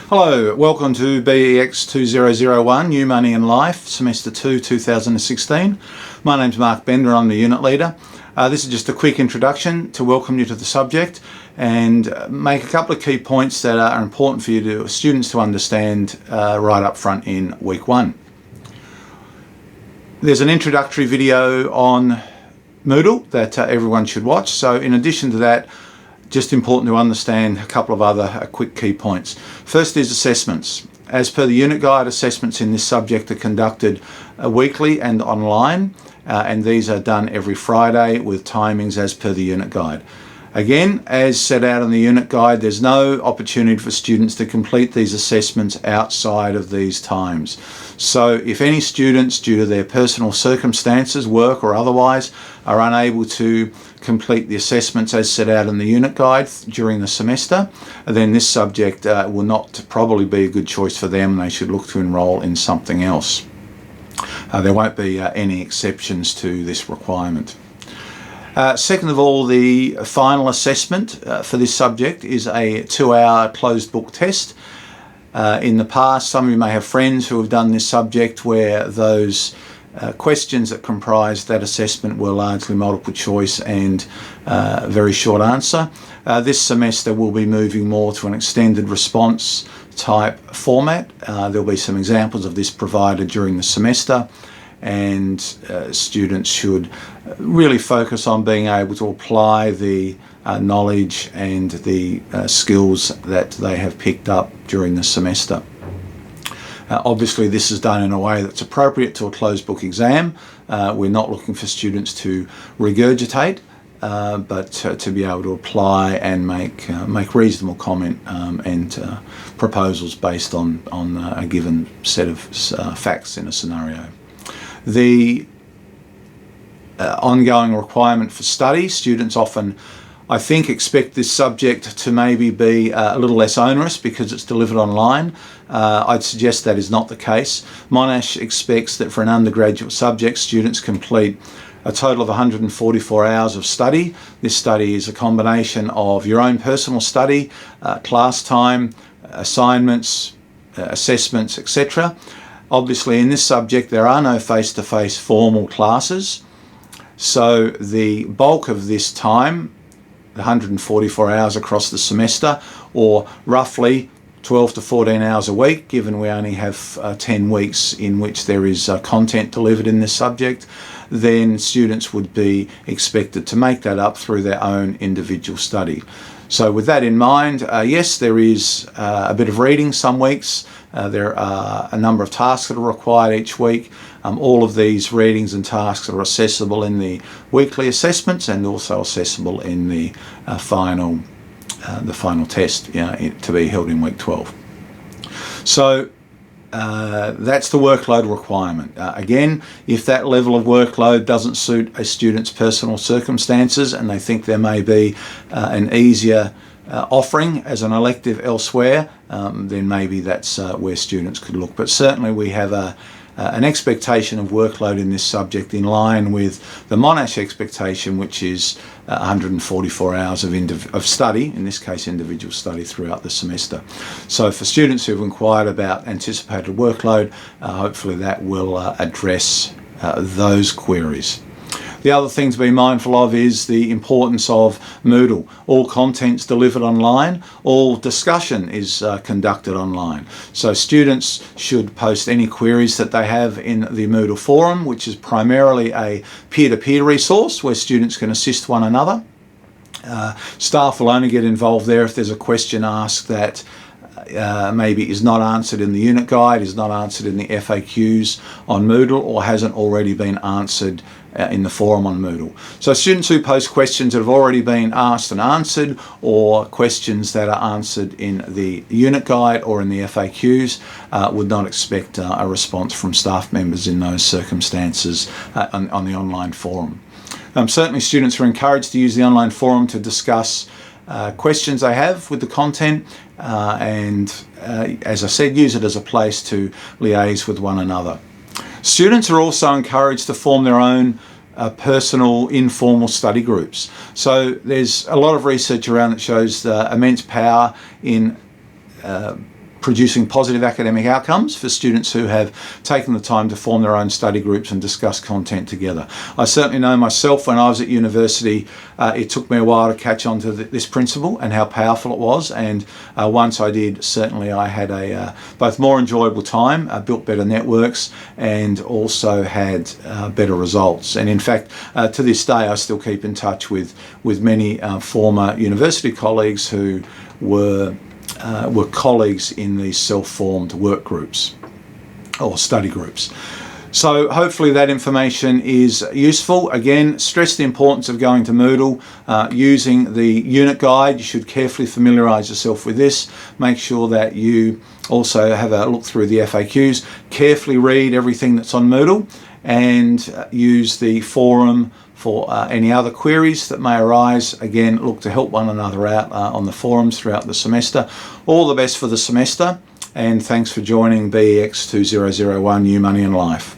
Hello, welcome to BEX 2001, New Money in Life, Semester 2, 2016. My name's Mark Bender, I'm the unit leader. This is just a quick introduction to welcome you to the subject and make a couple of key points that are important for you students to understand right up front in week 1. There's an introductory video on Moodle that everyone should watch. So in addition to that, just important to understand a couple of other quick key points. First is assessments. As per the unit guide, assessments in this subject are conducted weekly and online, and these are done every Friday with timings as per the unit guide. Again, as set out in the unit guide, there's no opportunity for students to complete these assessments outside of these times. So if any students, due to their personal circumstances, work or otherwise, are unable to complete the assessments as set out in the unit guide during the semester, then this subject will not probably be a good choice for them. They should look to enrol in something else. There won't be any exceptions to this requirement. Second of all, the final assessment for this subject is a 2-hour closed book test. In the past, some of you may have friends who have done this subject where those questions that comprised that assessment were largely multiple choice and very short answer. This semester we'll be moving more to an extended response type format. There'll be some examples of this provided during the semester, and students should really focus on being able to apply the knowledge and the skills that they have picked up during the semester. Obviously this is done in a way that's appropriate to a closed book exam. We're not looking for students to regurgitate, but to be able to apply and make reasonable comment and proposals based on a given set of facts in a scenario. The ongoing requirement for study, students often, I think, expect this subject to maybe be a little less onerous because it's delivered online. I'd suggest that is not the case. Monash expects that for an undergraduate subject, students complete a total of 144 hours of study. This study is a combination of your own personal study, class time, assignments, assessments, etc. Obviously in this subject there are no face-to-face formal classes, so the bulk of this time, the 144 hours across the semester, or roughly 12 to 14 hours a week, given we only have 10 weeks in which there is content delivered in this subject, then students would be expected to make that up through their own individual study. So with that in mind, yes, there is a bit of reading some weeks. There are a number of tasks that are required each week. All of these readings and tasks are accessible in the weekly assessments and also accessible in the final test, to be held in week 12. So that's the workload requirement. Again, if that level of workload doesn't suit a student's personal circumstances and they think there may be an easier offering as an elective elsewhere, then maybe that's where students could look. But certainly we have an expectation of workload in this subject in line with the Monash expectation, which is 144 hours of study, in this case individual study, throughout the semester. So for students who have inquired about anticipated workload, hopefully that will address those queries. The other thing to be mindful of is the importance of Moodle. All content's delivered online, all discussion is conducted online. So students should post any queries that they have in the Moodle forum, which is primarily a peer-to-peer resource where students can assist one another. Staff will only get involved there if there's a question asked that maybe is not answered in the unit guide, is not answered in the FAQs on Moodle, or hasn't already been answered in the forum on Moodle. So students who post questions that have already been asked and answered, or questions that are answered in the unit guide or in the FAQs, would not expect a response from staff members in those circumstances on the online forum. Certainly students are encouraged to use the online forum to discuss questions they have with the content, and as I said, use it as a place to liaise with one another. Students are also encouraged to form their own personal informal study groups. So there's a lot of research around that shows the immense power in producing positive academic outcomes for students who have taken the time to form their own study groups and discuss content together. I certainly know myself when I was at university, it took me a while to catch on to this principle and how powerful it was, and once I did, certainly I had a both more enjoyable time, built better networks, and also had better results. And in fact, to this day, I still keep in touch with many former university colleagues who were colleagues in these self-formed work groups or study groups. So hopefully that information is useful. Again, stress the importance of going to Moodle, using the unit guide. You should carefully familiarise yourself with this. Make sure that you also have a look through the FAQs, carefully read everything that's on Moodle, and use the forum for any other queries that may arise. Again, look to help one another out on the forums throughout the semester. All the best for the semester, and thanks for joining BEX 2001 New Money in Life.